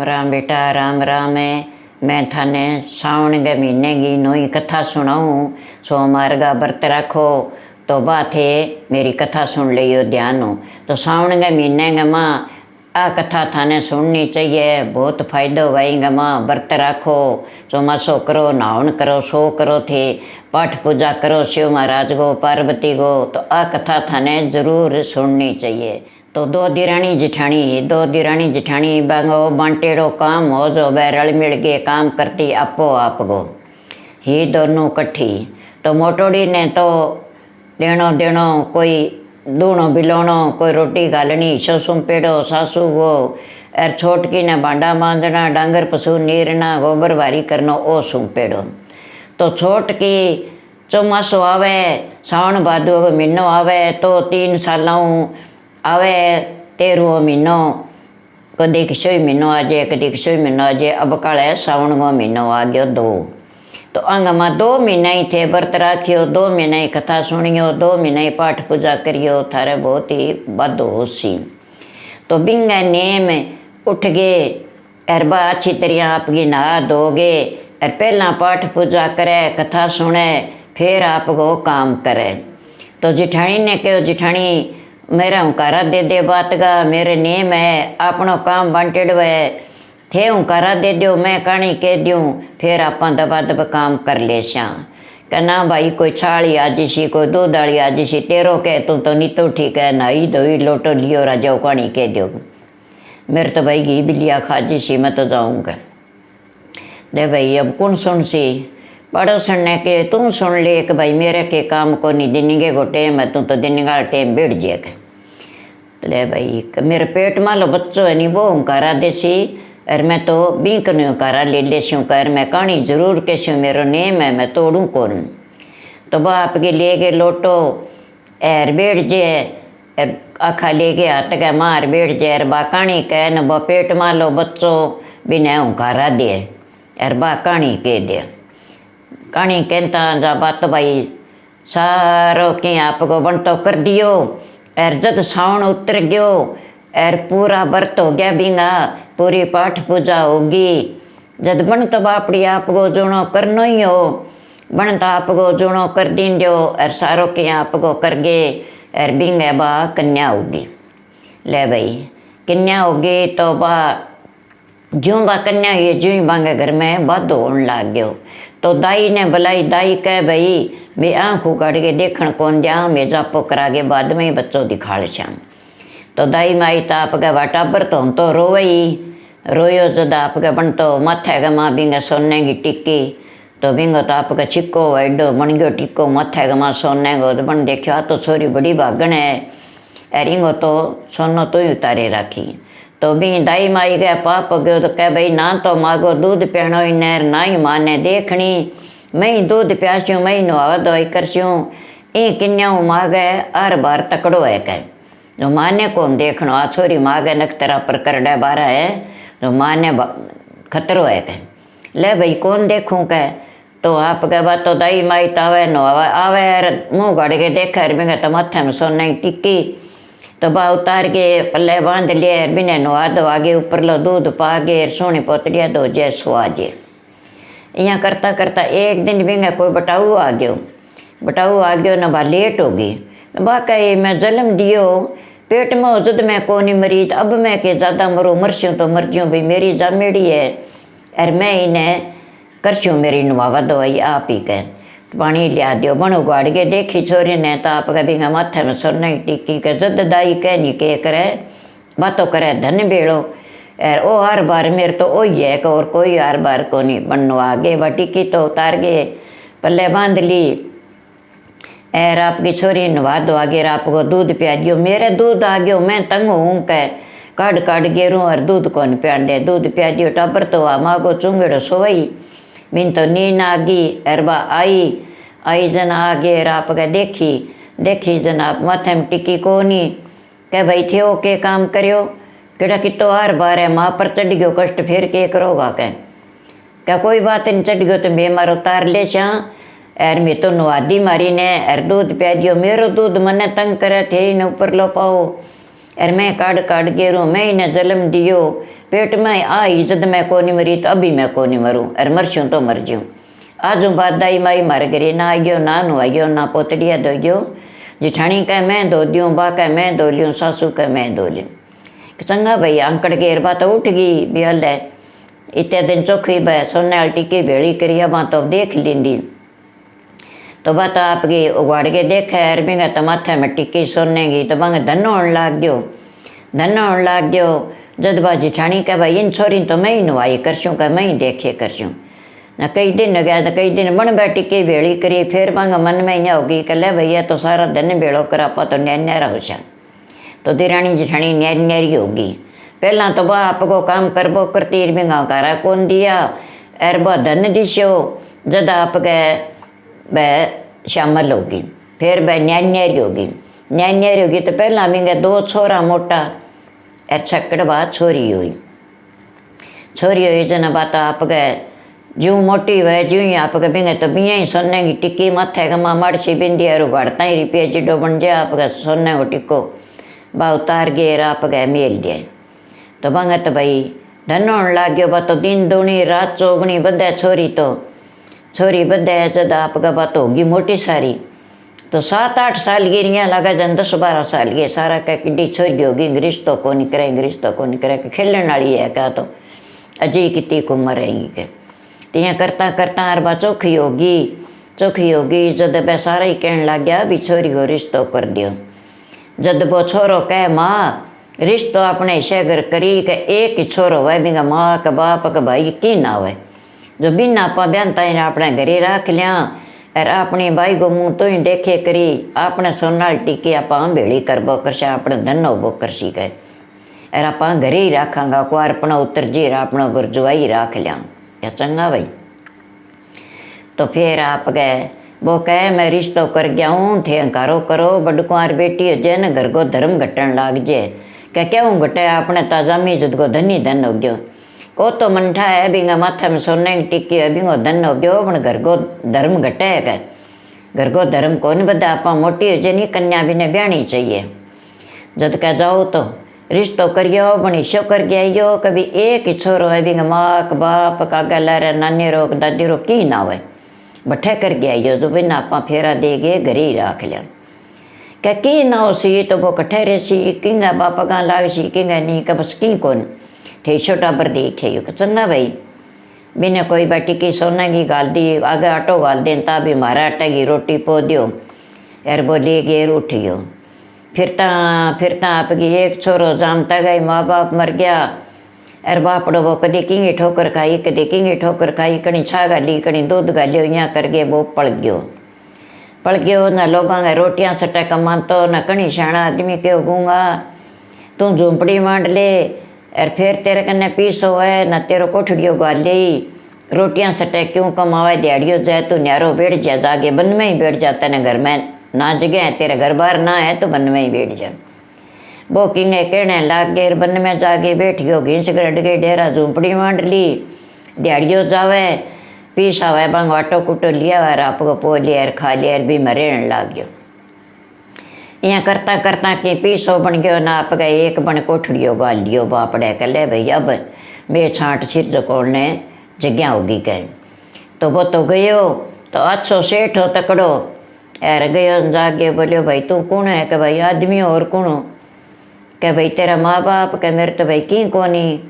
राम बेटा, राम राम है। मैं थाने सावन के महीने की नई कथा सुनाऊँ। सोमवार का व्रत रखो तो बात है मेरी कथा सुन लियो ध्यान हो। तो सावन के महीने के माँ आ कथा थाने सुननी चाहिए, बहुत फायदो भाई माँ। व्रत रखो, चौमासो करो, नहावन करो, सो करो थे, पाठ पूजा करो शिव महाराज को, पार्वती को। तो आ कथा थाने जरूर सुननी चाहिए। तो दो दिरानी जिठानी बांगो बांटेड़ो काम हो जो वह रल मिल के काम करती आपो आप गो ही दोनों कट्ठी। तो मोटोड़ी ने तो देणो कोई दूणो बिलोणो, कोई रोटी घालनी, ससुम पेड़ो सासू गो, और छोटकी ने भांडा बांधना, डांगर पशु नीरना, गोबर भारी करनो ओ सुम पेड़ो। तो छोटकी चौमासो आवे, सावन भादो को महीनो आवे तो 3 सालों आवे 13वां महीनो, कदी किसोई महीनो आ जाए, कदी किसोई महीनो आ जाए। अब काले सावन को महीनो आ गयो 2। तो अंग में 2 महीना ही थे व्रत राखियो, 2 महीना ही कथा सुनियो, 2 महीना ही पाठ पूजा करियो, थारे बहुत ही बद होसी। तो बिंगा नेम उठ गए अरबा अच्छी तरह आपकी नहा धोगे और पहला पाठ पूजा करे, कथा सुने, फिर आपको काम करे। तो जिठानी ने कहो जिठानी मेरा हुंकारा दे बात का, मेरे नेम है अपनो काम बांटेड़ो है, थे हुंकारा दे दो, मैं कहानी कह दूँ, फिर आप दबा दब काम कर ले श्या। कहना भाई कोई छाली आजी सी, कोई दूध वाली आजी सी, तेरो कह तू तो नहीं तो ठीक है, नहाई धोई लोटो लियो राजा कहानी कह दो। मेरे तो भाई घी बिलिया खाजी सी, मैं तो जाऊँगा। दे भाई अब कौन सुन सी, पड़ोसन ने के तू सुन ले कि भाई मेरे के काम को नहीं दिन के गोटे मैं तू तो दिन का टेम बैठ जाएगा। तो ले भाई मेरे पेट में लो बच्चों है नहीं वो हुंकारा देसी, और मैं तो बीक नहीं हुंकारा ले लेसी कर, मैं कहानी जरूर कैसी मेरो नेम है, मैं तोड़ूँ कौन। तो बाप के ले के लोटो एर बैठ जाए, आखा ले के हाथ के मार बैठ जाए, बा कहानी कह न बा पेट में लो बच्चों बिना हुंकारा दे, और बा कहानी कह दे। कहानी कहता जा बात भाई सारो के आपको बन तो कर दियो, और जब सावन उतर गयो और पूरा व्रत हो गया बिंगा, पूरी पाठ पूजा होगी, जब बन तो बापड़ी आपको जुणो करनो ही हो, बन तो आपको जुणो कर दिन दो, और सारो के आपको कर गे, और बिंगा बा कन्या होगी। ले भाई कन्या होगी तो बा ज्यों बा कन्या ये ज्यों बांगे घर में बात होने लग गयो। तो दाई ने बुलाई, दाई कह भाई मैं आँख उगाड़ के देखण कौन जा, मैं जापो करा के बाद में ही बच्चों दिखाड़ श्याम। तो दाई माई तो आपके वाटा पर तो रोवई रोयो, जद आपके बन तो माथे का माँ बिंगा सोने की टिक्की, तो बिंगो तो आपका छिक्को वाइडो बन गयो टिक्को माथे का माँ सोने को। तो बन देखियो तो छोरी बड़ी भागण है, और इंगो तो सोनो तो ही उतारे राखी। तो भी दाई माई गया पाप हो गयो, तो कह भाई ना तो मागो दूध पियानो ही नहर, ना ही माँ ने देखनी, मैं ही दूध प्यास्यूँ, मैं ही नुआ दवाई करस्यूँ, ई किन्याऊ मागे हर बार तकड़ो है कह। जो माँ ने कौन देखनो, आ छोरी मागे नखतरा पर करड़ा बारा है, जो माँ ने खतरो है कह। ले भाई कौन देखूँ कह। तो आप कह बात तो दाई माई तो आवे नुआ आवे, मुँह गाड़ के देखा बिंगा तो माथे में सोने की टिक्की, तो बा उतार के पल्ले बांध लिया, बिना नुआ दवा के ऊपर लो दूध पा के सोनी पोतड़िया दो जे सुआ जे। यहाँ करता करता एक दिन बिंगा कोई बटाऊ आ गयो न बा लेट हो गई। बा कही मैं जन्म दियो पेट में हो जद मैं कोनी मरी, अब मैं के ज़्यादा मरो मरस्यूँ तो मर ज्यूँ भाई मेरी जामेड़ी है, और मैं इन्हें करस्यूँ मेरी नुआवा दवाई आप ही कह। पानी लिया दियो, बन उगाड़ के देखी छोरी ने तो आप कभी माथे में सोने की टिक्की के, जद दाई कह नहीं के करे बातों करे धन बेड़ो, और ओ हर बार मेरे तो ओ ही है और कोई हर बार को नहीं। बननो आगे वह टिक्की तो उतार के पल्ले बांध ली, और आपकी छोरी नवा दो आगे आपको दूध पिया दियो। मेरे दूध आ गयो, मैं तंग हूँ कह, काढ़ गेरूँ और दूध कौन पियान दे, दूध पिया दियो। टाबर तो आ माँ को चुंगड़ो सोई, बिन तो नींद आ गई, अरबा आई जन आगे आप के देखी जन आप माथे में टिक्की को नहीं कह भाई थे ओ के काम करियो, केड़ा कितो हर बार है माँ पर चढ़ गयो कष्ट फिर के करोगा क्या कोई बात नहीं, चढ़ गयो तो बेमार उतार ले श्या, और मैं तो नुआदी मारी ने और दूध पिया दियो। मेरो दूध मने तंग करे थे न ऊपर लो पाओ, और मैं काढ़ के रू मैं इन्हें जन्म दियो, पेट में आई जद मैं को नहीं मरी तो अभी मैं को नहीं मरूँ, अरे मरसूँ तो मर जाऊँ। आजू बात दाई माई मर गई, ना आइयो ना नुआइयो ना पोतड़िया धो गयो, जिठानी कह मैं धो दूँ, बा कह मैं धो लूँ, सासू कह मैं धो लूँ। चंगा भाई आंकड़ के बात उठ गई भी हल है इतने दिन चौखी बह सोने वाली टिक्की भेड़ी करी, अब तो देख लींदी तो बात आपकी उगाड़ के देखे अरबिंगा तो माथे में टिक्की सोने की तो बंग धन होने लाग गयो, धन होने लाग गयो। जद बा जिठानी कह भाई इन छोरी तो मैं ही नुआई करसूँ, कह मैं ही देखे करसूँ। न कई दिन गया तो कई दिन बन बैठी टिक्की भेड़ी करी, फिर बंग मन में यहाँ होगी कल भैया तो सारा धन भेड़ो करा पा तो न्यारा हो सा तो दिरानी जिठानी न्यारी न्यारी होगी। पहला तो बा आपको काम करबो करती बिंगा कारा कौन दिया एर बा धन दिशो, जद आपके वह शामिल होगी, फिर वह न्यारी होगी। न्यारी होगी तो पहला बिंगे 2 छोरा मोटा एर छक्कड़ बात छोरी हुई जना बात आपके जूँ मोटी हुए जूँ ही आपके बिंगे तो बिया ही सोने की टिक्की माथे का माँ मड़सी बिंदी और उगाड़ता ही रुपये जिडो बन जाए आपका सोने को टिक्को बा उतार गए आप गए मेल दिए तो बंगे तो भाई धन होने लग गयो। बा तो दिन दूनी रात चौगनी बदे छोरी बदे जद आपका बात होगी मोटी सारी तो 7-8 साल की रियाँ लगा जन 10-12 साल की सारा कह किड्डी छोरी होगी, रिश्तों को नहीं करे कि खेलने वाली है क्या तो अजय कितनी उम्र रहेंगी के तो यहाँ करता करता हर बार चौखी होगी जद बे सारा ही कहने लग गया भी छोरी को रिश्तों कर दियो। जद वो छोरो कह माँ रिश्तो अपने शेगर करी के एक ही छोरो हुआ बिंगा माँ का बाप का भाई की ना हुए जो बिना आपा बहनता अपने घरे रख लिया और अपनी भाई को मुँह तो ही देखे करी अपने सोनाल टिकी आप भेड़ी करबो करसा अपने धन होबो करसी गए और आप घरे ही रखांगा को अपना उतर जी अपना गुरजुआई रख लिया क्या चंगा भाई। तो फिर आप गए वो कहे मैं रिश्तो कर गया हूँ थे अंकारो करो बड़ कुंवर बेटी हो जाए न घर को धर्म घटन लाग जाए क्या हूँ घटे अपने ताजा में जुद को धनी धन हो गयो को तो मंठा है बिंगा माथा में सोने की टिक्की है बिंगो धन हो गयो पण घर को धर्म घटे है क्या घर को धर्म कौन बता आप मोटी हो जाए कन्या भी ने ब्याणी चाहिए। जद कह जाओ तो रिश्तो करियो पण शो कर गया यो कभी एक ही छोरो है बिंगा माँ का बाप का गला नानी रो दादी रो की ना हुए बठे कर गया यो जो बिना आप फेरा दे गए घरे ही रख लिया क्या की ना हो सी तो वो कठे रहे सी किंगा बापा कहाँ लाग सी किंगा नहीं का बस की कौन थे छोटा पर देखे यो चंगा भाई बिना कोई बाटी की सोना की गाल दी आगे आटो गाल दें ता भी मारा आटा की रोटी पो दियो यार वो ले गए उठियो फिरता आपकी एक छोरो जामता गई माँ बाप मर गया अरे बापड़ो वो कदी किंगी ठोकर खाई कदी किंगी ठोकर खाई कहीं छा गाली कहीं दूध गालियो यहाँ करके वो पड़ गयो न लोगों के रोटियां सटा कमातो न कहीं शाना आदमी क्यों गूंगा तू झूंपड़ी मांड ले और फिर तेरे कन्ने पीसो है न तेरो कोठड़ियो गाली रोटियां सटे क्यों कमावे दिहाड़ियों जाए तू न्यारो बैठ जा जागे बन में ही बैठ जाता न घर में ना जगह है तेरे घर बार ना है तो बन में ही बैठ जा। वो किंगे कहने लाग गए बन में जाके बैठ गयो घींच गड़ गए डेरा झूंपड़ी मांड ली दिहाड़ियों जावे पीस आवे बंग आटो कुटो लिया और आपको पो लिया और खा लिया भी मरेण लाग गयो। यहाँ करता करता कि पीसो बन गयो ना आप गए एक बन कोठड़ियो गाल लियो बापड़े कर ले भाई अब मैं छांट सिर जकोड़ने जगह होगी गए तो वो तो गयो तो अच्छो सेठ हो तकड़ो यार गयो जागे बोलियो भाई तू कौन है कि भाई आदमी और कौन हो क्या भाई तेरा माँ बाप के मेरे तो भाई की कोनी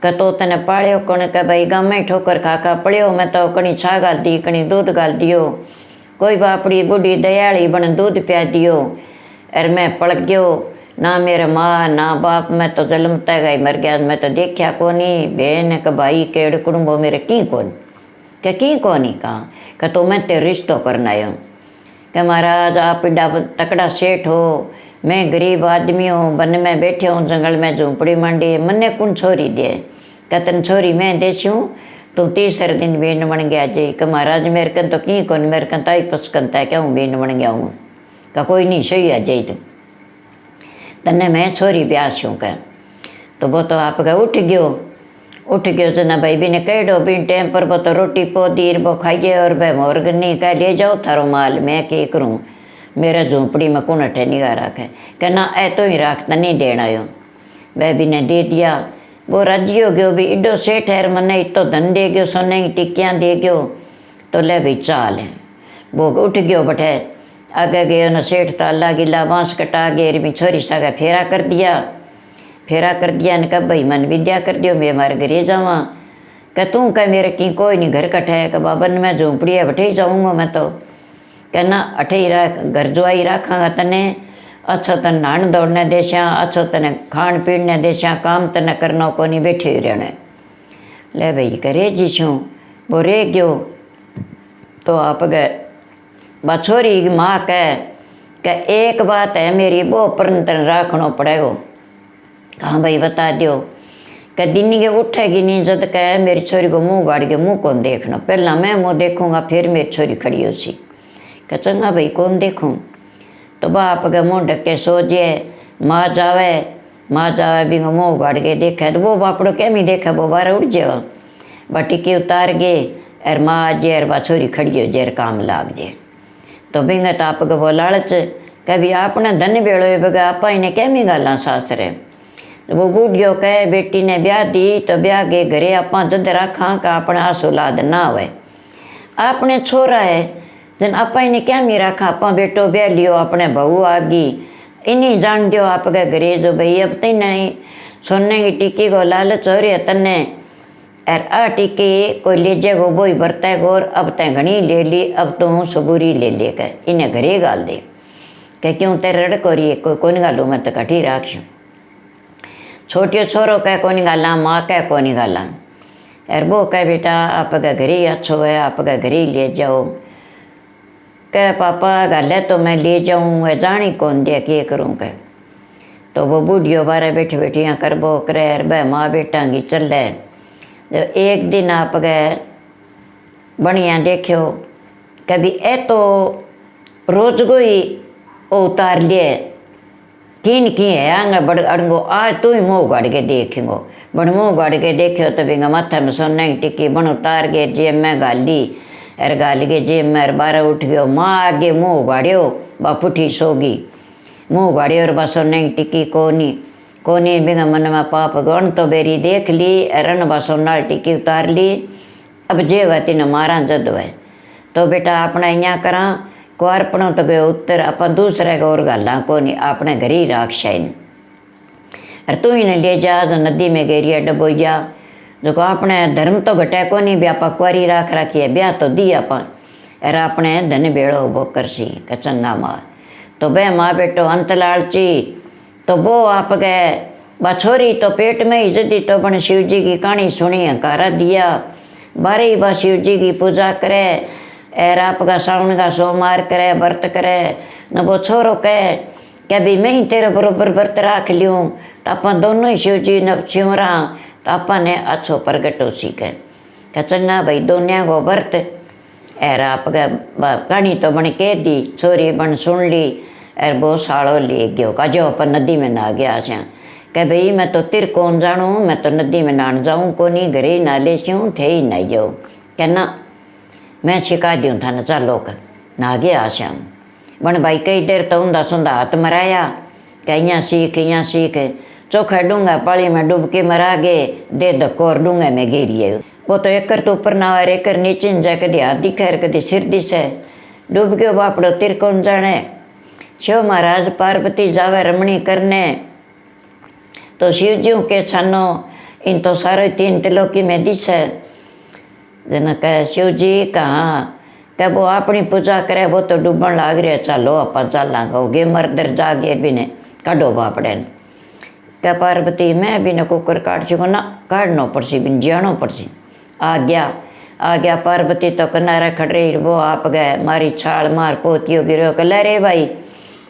क तो तने पालियो कौन के भाई गाँव में ठोकर खा पड़ियो मैं तो कहीं छा गाल दी कहीं दूध गाल दियो कोई बापड़ी बूढ़ी दयाली बन दूध पिया दियो और मैं पड़ गयो ना मेरा माँ ना बाप मैं तो जन्मता गई मर गया मैं तो देखा कोनी बहन के भाई केड़ कुड़ुम्बो मेरे की कोनी कहा तो मैं ते रिश्तो करना आयो कि महाराज आप एडा तकड़ा सेठ हो मैं गरीब आदमी हूँ बन में बैठे हूँ जंगल में झूंपड़ी मंडी मन्ने कौन छोरी दे क्या तन छोरी मैं देसी हूँ तू तीसरे दिन बेन बन गया जी कि महाराज मेरे कन तो की कौन मेरे कन ताई पसकनता है क्या हूँ बेन बन गया हूँ का कोई नहीं सही आ जाए तन्ने मैं छोरी ब्यास हूँ क्या तो वो तो आपका उठ गयो जना भाई भी ने कह दो बिन टाइम पर वो तो रोटी पो दी वो खाइए और भाई मोरगनी कह ले जाओ थारो माल मैं क्या करूँ मेरा झोंपड़ी में कौन अठे निगाह रखे क्या ना ऐ तो ही राखता नहीं देना यो वह भी ने दे दिया वो राजी हो गयो भी इडो सेठ है मने इतो धन दे गयो सोने की टिक्कियाँ दे गयो तो ले भाई चाल है। वो उठ गयो बठे आगे गए न सेठ तो अल्लाह गिला बांस कटा गए भी छोरी सागा फेरा कर दिया न कब भाई मन विद्या कर दियो मैं मारे घरे जावा कह तू कह मेरे की कोई नहीं घर कट है कह बाबन मैं झोंपड़ी है बठे ही जाऊँगा मैं तो कहना अठे ही रख घर जुआई रखांगा तने अच्छो तन नहान दौड़ने देशा अच्छो तने खान पीने देशा काम तने करना को नहीं बैठे ही रहने ले भाई करे जी छूँ वो रह गयो तो आप गए बछोरी की माँ कह एक बात है मेरी वो परंतन रखना पड़ेगा। कहाँ भाई बता दियो कह दिन के उठेगी नहीं जब कह मेरी छोरी को मुँह गाड़ के मुँह कौन देखना पहला मैं मुँह देखूँगा फिर मेरी छोरी खड़ी हो सी कह चंगा भाई कौन देखूँ तो बाप के मुँह ढक के सो जाए माँ जावे भी मुँह गाड़ के देखे तो वो बापड़ो क्या नहीं देखा वो बारह उठ जाओ बटिकी उतार गए और माँ जेर बा छोरी खड़ी हो जेर काम लाग जाए तो बिंगा तो आप वो लालच कभी आपने धन बेड़ो बगा आप इन्हें कैमी गाला सासरे वो बूढ़ियो कहे बेटी ने ब्याह दी तो ब्याह के घरे आप जद रखा का अपने आसोलाद ना हो आपने छोरा है जन आप इन्हें क्या मी रखा आप बेटो ब्याह लियो अपने बहू आ गई इन्हीं जान दियो आपके घरे जो भाई अब तीन नहीं सोने की टिक्की को लालच हो रही है तन्ने और आ टिक्की कोई ले जाएगो वो ही बरता गोर अब तय घनी ले ली अब तो हूँ सबूरी ले कर इन्हें घरे गाल दे कह क्यों तेरे रड़ को रही कोई कौन गालू मैं तो कठी राख छोटियो छोरो कह कौन गाला माँ कह कौन गाला और वो कह बेटा आपका घर ही अच्छो है आपका घर ही ले जाओ कह पापा गाले तो मैं ले जाऊँ वह जानी कौन दे क्या करूँ कह तो वो बूढ़ियो बारे बैठे बैठियाँ करबो करे और बह माँ बेटा की चल जब एक दिन आप गए बढ़िया देखो कभी ए तो रोज को ही उतार लिए किन की है आंगा बड़ अड़गो आज तू ही मुँह गाड़ के देखेंगो बड़ मुँह गाड़ के देखो तो बिंगा माथा में सोने की टिक्की बन उतार के जेब में गाली और गाली के जेब में बारह उठ गयो माँ आगे मुँह गाड़ियो बापुठी सोगी मुँह गाड़ियो और बा सोने की टिक्की कोनी बिंगा मन में पाप गण तो बेरी देख ली अरण बा सोनाल टिक्की उतार ली अब जे वती न मारा जद वह तो बेटा अपना यहाँ करा कुआरपणों तो गयो उत्तर अपन दूसरे को और गाला कोनी अपने घर ही राख शाइन और तू ही ने ले जा जो नदी में गेरिया डबोइया जो को अपने धर्म तो घटे को नहीं भी आप कुआरी राख रखी है ब्याह तो दी आप और अपने धन बेड़ो वो कर सी कचंगा माँ तो बे माँ बेटो अंत लालची तो वो आप गए बा छोरी तो पेट में ही जदी तो बन शिव जी की कहानी सुनी हकारा दिया बारे ही बा शिव जी की पूजा करे और आपका सावन का सोमवार करे व्रत करे न वो छोरो कहे क्या भी मैं ही तेरे बरोबर व्रत रख लियूँ तो आप दोनों ही शिव जी न शिवरा तो आप ने अच्छो प्रगट हो सीखे क्या चंगा भाई दोनिया को व्रत और आपका कहानी तो बन कह दी छोरी बन सुन ली और वो साड़ो ले गयो का जो अपन नदी में ना गया से कह भाई मैं तो तिर कौन जानूँ मैं तो नदी में नान जाऊँ को नहीं घरे ही नाले सीऊँ थे ही नहीं जाऊँ कहना मैं छिका दूँ था न चालो कर ना गया श्याम बन भाई कई देर तो उंदा सुंदा हाथ मराया कह यहाँ सीख चोखा डूंगा पाली में डूब के मरा गए दे धक्को और डूंगे में गिरिए वो तो एकर तो ऊपर ना और एकर नीचे न जाए कभी हाथ दिखे कभी सिर दिसे डूब गयो बापड़ो तिर कौन जाने शिव महाराज पार्वती जावे रमणी करने तो शिव जी के छानो इन तो सारे तीन त्रिलोकी में दिसे जन कह शिव जी कहाँ कह वो अपनी पूजा करे वो तो डूबन लाग रहे चलो आप चला कहोगे मर्दर जागे भी ने काढ़ो बापड़े कह पार्वती मैं भी ने कुकर काट सको ना काटना पड़सी बिन जानो पड़सी आ गया पार्वती तो किनारे खड़ रही वो आप गए मारी छाल मार पोतियो गिरो कह रे भाई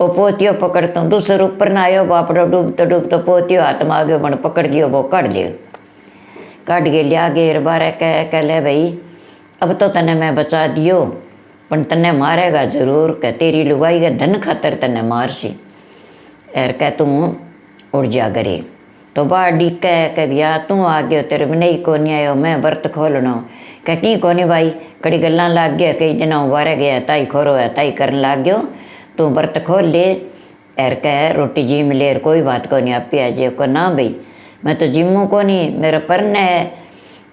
वो पोतियो पकड़ता हूँ दूसरे ऊपर ना आयो बापड़ो डूबतो पोतियो हाथ में आ गयो बन पकड़ गयो वो काट के लिया गेर बारे कह ले भाई अब तो तने मैं बचा दियो पर तने मारेगा जरूर कह तेरी लुगाई का धन खातर तने मार सी एर कह तू उड़ जा करे तो बाड़ी कह भैया तू आ गयो तेरे में नहीं को नहीं आयो मैं व्रत खोलना कह की को नहीं भाई कड़ी गल्ला लाग गया कई दिन बारे गया ताई खोरो है ताई करन लाग गयो तू व्रत खोल ले एर कह रोटी जी मिले कोई बात को नहीं आप आ जाए को ना भाई मैं तो जिम्मू को नहीं, मेरा परन है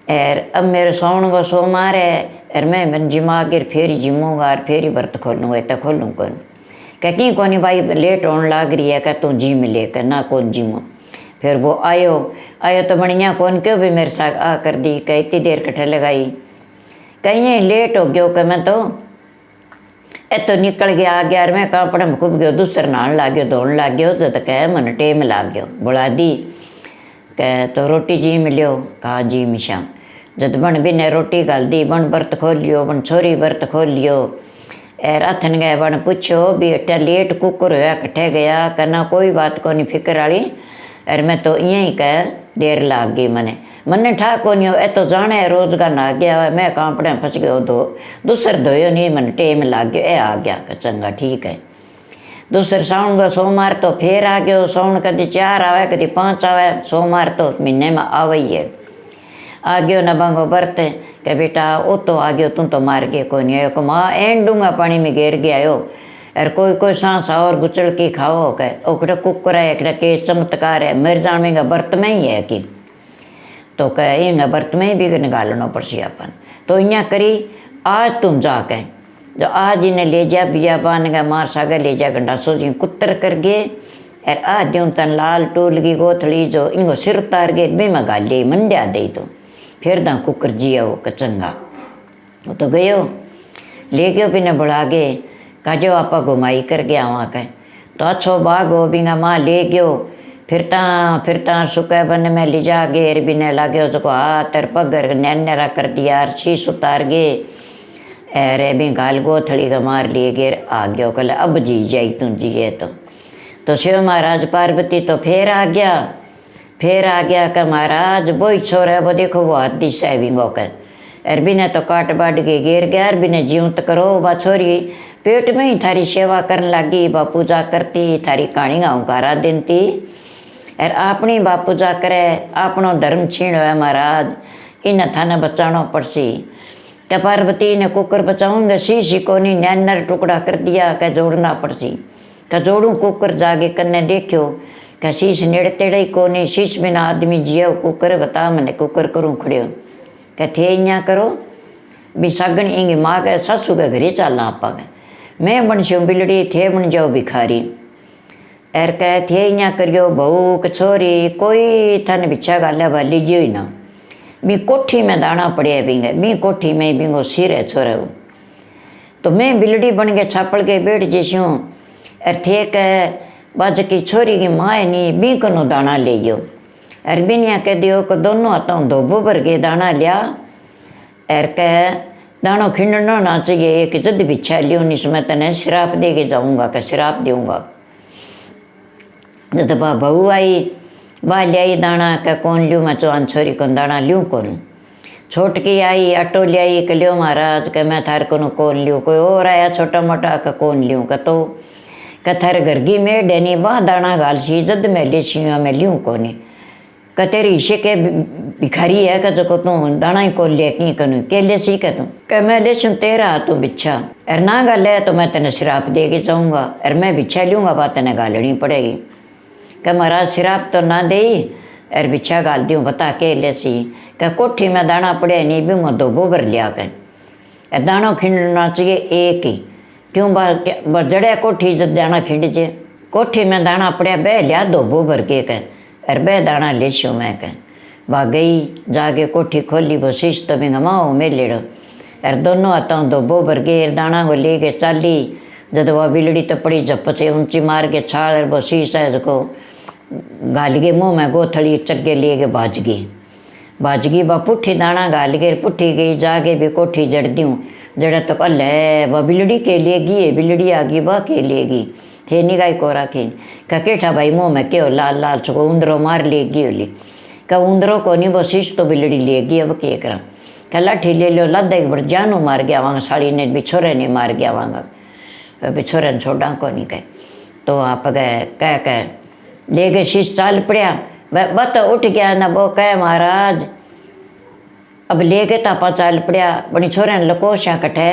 और अब मेरे सौन को सोमवार है और मैं जिमा के फिर जिमूँगा और फिर ही व्रत खोलूँगा, इतना खोलूँ कौन। कहीं कोनी भाई लेट होने लग रही है, कह तू जिम लेकर ना कौन जिमो। फिर वो आयो तो बढ़िया कौन क्यों भी मेरे साथ आ कर दी, कह इतनी देर कट्ठे लगाई, कहीं लेट हो गयो। कह मैं तो निकल गया आ गया, मैं कपड़े में खूब गयो, दूसरे नहान लग गयो, धोन लग गयो। तो कह मन टेम लग गयो, बुला दी। कह तो रोटी जी मिलियो, कहा जी मिशा। जब बन भी ने रोटी गाल दी, बन व्रत खोल लियो, बन छोरी व्रत खोल लियो। एर अथन गए बन पूछो भी अट्ठा लेट कुकर होया कट्ठे गया, कहना कोई बात को नहीं फिक्र वाली। अरे मैं तो यहीं कह देर लाग गई मने ठा को नहीं हो, ए तो जाने रोज का ना गया, मैं कांपड़े फंस गयो, दूसर धोयो नहीं, मन टेम लाग गया, ए आ गया। चंगा ठीक है। दूसरे साउन का सोमवार तो फिर आ गयो, साउन कभी 4 आवे कभी 5 आवे, सोमवार तो महीने में आवे ही है। आ गयो न बांगो बरते के बेटा वो तो आ गयो, तू तो मार के कोई नहीं आयो। को माँ एन डूंगा पानी में गिर गया हो, अरे कोई सांस और गुचल की खाओ के ओकड़ा कुकर है, एक के चमत्कार है, मर जाने व्रत में ही है कि तो कह इन व्रत में ही भी निकालना पड़सी अपन। तो इं करी आज तुम जाके जो आज इन्हें ले जा बिया बान गए मार सागर ले जा गंडा सो जी कुतर कर गए। और आज दूँ तन लाल टूल की गोथड़ी जो इनको सिर उतार गए बे में गाल दे मंडिया दे। तो फिर दा कुकर जिया वो कचंगा वो तो गयो ले गयो बिना बुला गए, काजो आपा घुमाई कर गया वहाँ के। तो अच्छो बाग हो बिना माँ ले गयो, फिरता सुखे बन में ले जा गए बिना लागे तो हाथ तर पगर नैरा कर दिया, शीश उतार गए। अरे भी गाल गोथड़ी का मार लिए गए आ गयो, कल अब जी जाई तू जिए। तो शिव महाराज पार्वती तो फिर आ गया कि महाराज वही छोरा है वो देखो वो हाथ दिशा है बिंगो कर। अर बिना तो काट बाट के गिर गया, बिना जीवत करो बा छोरी पेट में ही थारी सेवा करने लगी, बा पूजा करती, थारी कहानी गाँव कारा देती। अर अपनी बा पूजा करे, अपनो धर्म छीण है महाराज, इन थाने बचाना पड़सी। क्या पार्वती ने कुकर बचाऊंगे, शीशी को नहीं नैनर टुकड़ा कर दिया, क्या जोड़ना पड़सी। क्या जोड़ू कुकर जागे कन्ने देखियो, क्या शीश नेड़ तेड़े को नहीं, शीश बिना आदमी जियो, कुकर बता मैंने कुकर करूँ खड़े। क्या थे इं करो भी सागण इंगी माँ के सासू के घरे चलना आपा के, मैं बन शूँ बिलड़ी थे बन जाओ भिखारी। एर कह थे इं करियो बहू कछोरी कोई थन बिछा गाल्या वाली जियो ही ना, बी कोठी में दाना पड़े बींगे, बी कोठी में बींगो सिर है छोरे। तो मैं बिलड़ी बन के छापड़ के बैठ जैसूँ। अर थे कह बाज की छोरी की माँ नहीं बी कनो दाना ले जो। अर बिनिया कह दियो को दोनों हाथों धोबो भर के दाना लिया। अर कह दानो खिंडना ना चाहिए, एक जद बिछा लियो नहीं मैं तने शराब दे के जाऊँगा, क्या शराब दूँगा। जब बहू आई वाह लियाई दाना, क्या कौन लूँ मैं चौहान छोरी को दाना लूँ कौन। छोटकी आई आटो लियाई के लियो महाराज, क्या मैं थार को कौन लूँ, कोई और आया छोटा मोटा का कौन लूँ। का तो कथर गर्गी में डेनी वाह दाना गाल सी जद मैं ले छिया मैं लूँ कोनी। का तेरी इसे के भिखारी है का जो तू दाना ही को ले की करूँ के ले सी का तू क्या मैं ले छूँ तेरा तू बिच्छा। अर ना गाल है तो मैं तेने शराब दे के जाऊँगा, अर मैं बिच्छा लूँगा बात तेने गालनी पड़ेगी। क्या महाराज शराब तो ना दे अर बिच्छा गाल दूँ बता के ले सी। क्या कोठी में दाना पड़े नहीं भी मैं दो गोबर लिया कर। अर दाना खिंडना चाहिए एक ही, क्यों बा जड़े कोठी जब दाना खिंड जे, कोठी में दाना पड़े बह लिया दो भर के कह। अर बह दाना ले शो मैं कह। बा गई जाके कोठी खोली, वो शीश तो भी गमाओ में लेड़ो। अर दोनों हाथों दो भर के दाना को ले के चाली। जब वह बिलड़ी तो पड़ी जप से ऊंची मार के छाल वो शीश है उसको गाल के मुँह में गोथड़ी चक्के ले के भाज गई बा पुट्ठी दाना गाल के पुट्ठी गई जाके भी कोठी जड़ दूँ। जड़ा तो कल है वह बिलड़ी के लेगी, है बिलड़ी आ गई वह के लेगी थे नहीं गाय को राखी। का केठा भाई मुँह में क्यों लाल लाल चुको उंदरो मार लेगी होली। का उंदरों को नहीं वो शीश तो बिलड़ी लेगी, अब क्या करा। का लाठी ले लो लद एक बार जानू मार गया वहाँ, साड़ी ने भी छोरे ने मार गया वहाँ, अभी छोरे ने छोड़ा को नहीं कहे। तो आप गए कह ले गए शीश चाल पड़िया, वह बत उठ गया ना वो कह महाराज अब ले गए तापा चाल पड़िया। बड़ी छोरे ने लकोशा कटे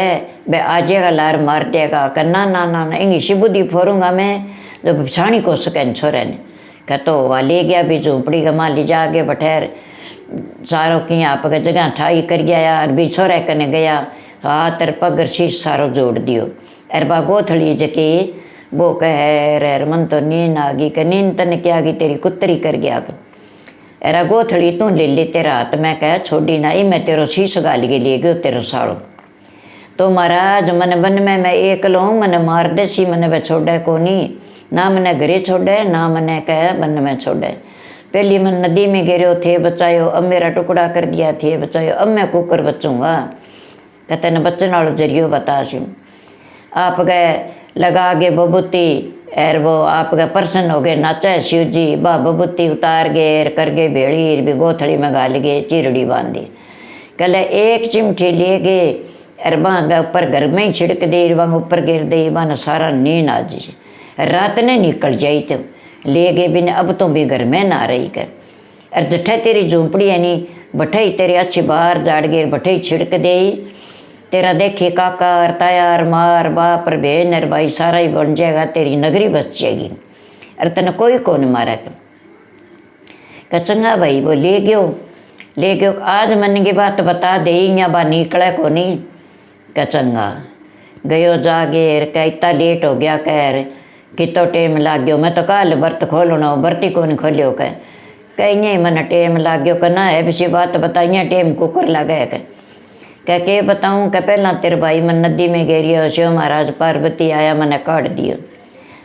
बे आजेगा लार मार देगा। का ना ना ना ना इंगी शिबुदी फोरूंगा मैं जब छाणी को सके छोरे ने। कह तो वह ले गया भी झोंपड़ी का माली जाके बठैर सारो की आपका जगह ठाई कर गया यार भी छोरा कने गया हाथ और पग शीश सारो जोड़ दियो। अर बा गोथड़ी जके वो कह रे मन तो नींद आ गई, कि नींद तन क्या गई तेरी कुतरी कर गया। अरा गोथड़ी तू ले ले तेरा हाथ, मैं कह छोड़ी ना, मैं तेरो शीश गाल के लिए गयो तेरो साड़ो। तो महाराज मन बन में मैं एक लूँ, मन मार दे सी, मन वह छोड़े को नहीं, ना मैंने घरे छोड़े ना मैंने कह बन में छोड़े। पहली मन नदी में गिरो थे बचायो, अब मेरा टुकड़ा कर दिया थे बचायो, अब मैं कुकर बचूंगा। कहते न बच्चन वालो जरियो बता सी। आप गए लगा के बबूती एर वो आप गए प्रसन्न हो गए, नाचा शिव जी बा बबूती उतार गए कर गए भेड़ी भी गोथड़ी में गाल गए चिरड़ी बांधी। कल एक चिमठी ले गए अर वहाँ ऊपर घर में ही छिड़क दे, वहाँ ऊपर गिर दे, वहाँ सारा नींद आ जी। रात ने निकल जाई तो ले गए बिन, अब तो भी घर में ना रही कर। अर जठे तेरी झोंपड़ी है नी बठे तेरी अच्छी बाहर जाड़ गए बठे छिड़क दे, तेरा देखे काका तायार मार बाप र बहन अर भाई सारा ही बन जाएगा, तेरी नगरी बच जाएगी। अरे तने कोई कौन मारा कर चंगा भाई वो ले गयो आज मन की बात बता दे, या बा निकले को नहीं। कह चंगा गयो जागे कह इतना लेट हो गया कह कि तो टेम लाग गयो, मैं तो कल बर्त खोलना बर्ती को नहीं खोलियो कहीं मन टेम लाग गयो, कहना है किसी बात बताइए टेम कुकर लगे कह के बताऊँ। कह पहला तेरे भाई मन नदी में गिरियो, शिव महाराज पार्वती आया मैंने काट दियो,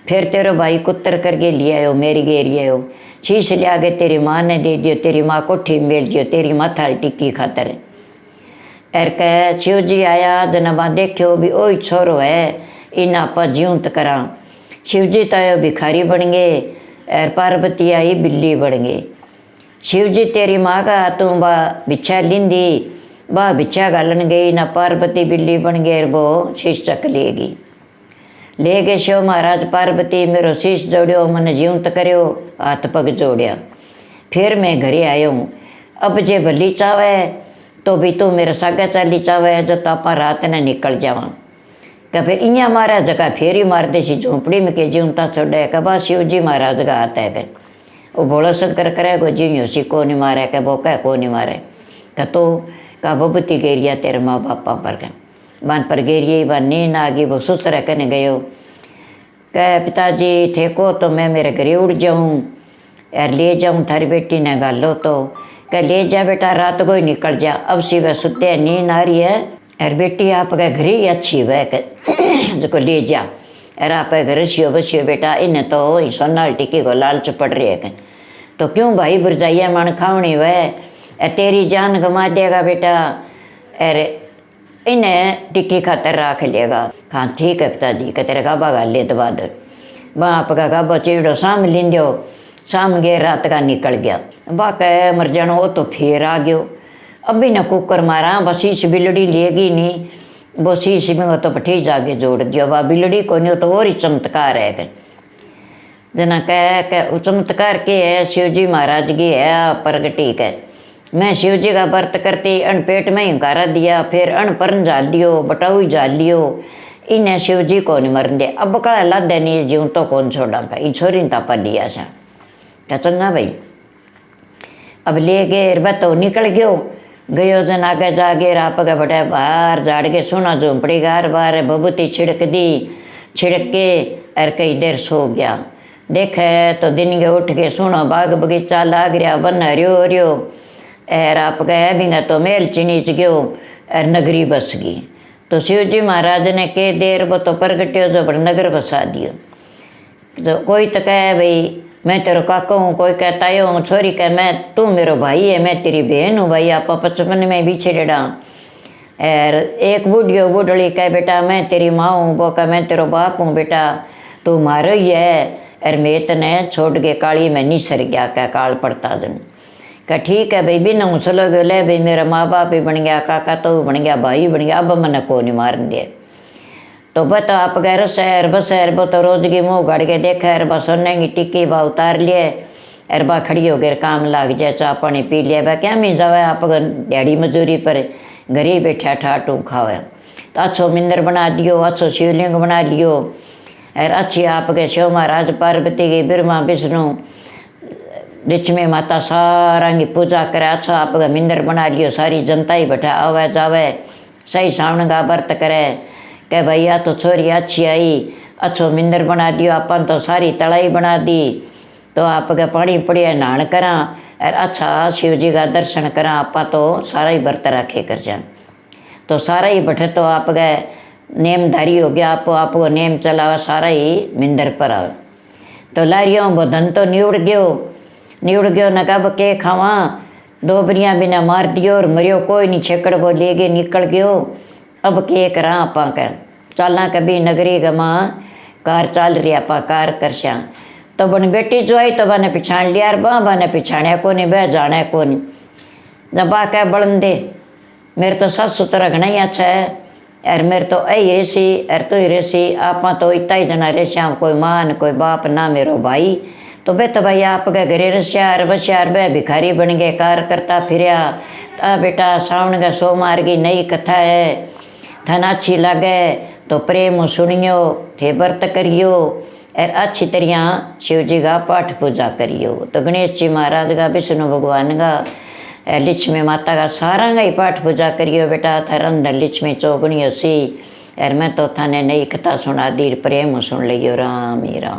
फिर तेरे भाई कुत्तर करके ले आयो मेरी गेरिए हो, शीश लिया के तेरी माँ ने दे दियो, तेरी माँ कोठी मेल दियो तेरी माथा टिक्की खातर। एर कह शिव जी आया जनबा देखियो भी ओही छोरो है, इन आप जीवंत करा। शिव जी तो भिखारी बन गए और पार्वती आई बिल्ली बन गई। शिव जी तेरी माँ का तू बा बिछा लिंदी, बा बिछा गालन गई ना, पार्वती बिल्ली बन गए वो शीश चक लेगी। ले गए शिव महाराज पार्वती मेरो शीश जोड़ियो मन जीवंत करियो, हाथ पग जोड़िया। फिर मैं घरे आयो हूँ, अब जे भली चावे तो भी तू मेरे सागे चाली चावे जो तो आप रात ने निकल जावा। कह फिर इं मारा जगह फिर ही मार दे सी झोंपड़ी में के जीवता छोड़े। कह बा शिव जी महाराज का हाथ है, वो भोला शंकर करे को जीव सी को नहीं मारे, कह वो कह को नहीं मारे। कह तो का बबूती गेरिया तेरे माँ बापा पर कह बान पर गेरिए बान नींद आ गई, वो सुसरा करने गयो। कह पिताजी थे को तो मैं मेरे घरे उड़ जाऊँ यार ले जाऊँ थारी बेटी ने गालो तो। कह ले जा बेटा रात को ही निकल जा, अब सी वह सुते नींद आ रही है यार बेटी आप का घर ही अच्छी वह जो ले जा यार आप घर सियो बसियो बेटा, इन्हें तो सोनाल टिक्की को लालच पड़ रही है। तो क्यों भाई बुरजाइया मन खावनी वह तेरी जान गंवा देगा बेटा, अरे इन्हें टिक्की खातर रख लेगा। हाँ ठीक है पिताजी, कह तेरे गाबा गाल ले दबा दो। वहाँ आपका गाबा चिड़ो शाम लिंदो, शाम गए रात का निकल गया। बा कह मर जानो वो तो फिर आ गयो, अभी न कुकर मारा बस शीश बिलड़ी लेगी नहीं, वो शीश में वो तो पठी जाके जोड़ दियो। बा बिलड़ी को नहीं, तो और ही चमत्कार है जना कह चमत्कार के है शिव जी महाराज की है प्रगटी है। मैं शिव जी का व्रत करती अन पेट में ही गारा दिया, फिर अन परन जाल लियो बटाऊ जाल लियो, इन्हें शिव जी को नहीं मरन दे। अब कड़ा ला देनी जीव तो कौन छोड़ा का, इन छोरी तापा लिया सा। क्या चंगा भाई अब ले गए तो निकल गयो जन आगे जागे आप गए बटे बाहर झाड़ के सुना झोंपड़ी गार बार बबूती छिड़क दी, छिड़क के और कई देर सो गया। देखे तो दिन के उठ के सुनो बाग बगीचा लाग रहा बन हरियो हरियो, और आप गए भी तो मेल चिनीच गयो और नगरी बस गई। तो शिव जी महाराज ने के देर वो तो प्रगट्यो जो पर नगर बसा दियो। तो कोई तो कहे भाई मैं तेरो काका हूँ, कोई कहता हूँ छोरी कह मैं तू मेरो भाई है मैं तेरी बहन हूँ भाई, आप बचपन में बिछड़ेड़ा। और एक बूढ़ियो बूढ़ड़ी कह बेटा मैं तेरी माँ हूँ, वो कह मैं तेरो बाप हूँ बेटा, तू मारो ही है और मैं तने छोड़ के काली में निसर गया कह काल पड़ता दिन। कह ठीक है भाई बिना मुसलो गयो ले भाई मेरा माँ बाप भी बन गया, काका तो बन गया, भाई बन गया, अब मैंने को नहीं मारन दिया। तो बता आप गए रसैर बसैर वो तो रोज की मुँह गाड़ के देखा अर बा सोने की टिक्की बा उतार लिए अर बा खड़ी हो गए काम लाग जाए, चाह पानी पी लिया बा क्या मिल जावे आप दिहाड़ी मजूरी पर घर ही बैठा ठाटू खावे। तो अच्छो मिंदर बना दियो, अच्छो शिवलिंग बना लियो और अच्छी आप के शिव महाराज पार्वती की ब्रह्मा विष्णु लक्ष्मी माता सारा की पूजा करे। अच्छा आप मिंदर बना लियो, सारी जनता ही बैठा आवे जावे, सही सावन का व्रत करे कि भैया तो छोरी अच्छी आई, अच्छो मिंदर बना दियो। अपन तो सारी तलाई बना दी, तो आपके पानी पड़िया नहान करा और अच्छा शिव जी का दर्शन करा। आप तो सारा ही व्रत रखे कर जाए, तो सारा ही बैठे तो आपके नेमधारी हो गया। आपको नेम चलावा सारा ही मिंदर पर आवे। तो लारियों वो धन तो निउड़ गयो न कब के खावा, दो बरियाँ बिना मार दियो और मरियो कोई नहीं, छेकड़ वो ले गए निकल गयो। अब के करा आपा कर चालना कभी नगरी गमा कार चाल रही आप कार करशा। तो बन बेटी जो आई तो बने पिछाण लिया, बने पिछाण्या को नहीं, बह जाने को नहीं। जब बा कह बड़न दे मेरे तो सासू तरह घना ही अच्छा है, और मेरे तो ऐ रेसी और तो ही रेसी, आप तो इतना ही जना रेश्या, कोई माँ कोई बाप ना मेरो भाई। तो बे तो भाई आपके घरे रस्यार बस्यार बे भिखारी बन गए, कार करता फिरया। बेटा सावन का सोमवार की नई कथा है, थन अच्छी लगे तो प्रेम सुनियो, थे व्रत करियो और अच्छी तरह शिव जी का पाठ पूजा करियो। तो गणेश जी महाराज का, विष्णु भगवान का, लक्ष्मी माता का सारा का ही पाठ पूजा करियो बेटा। थार अंदर लक्ष्मी चौगणी सी, और मैं तो थाने नई कथा सुना दी, प्रेम सुन लियो। राम ही राम।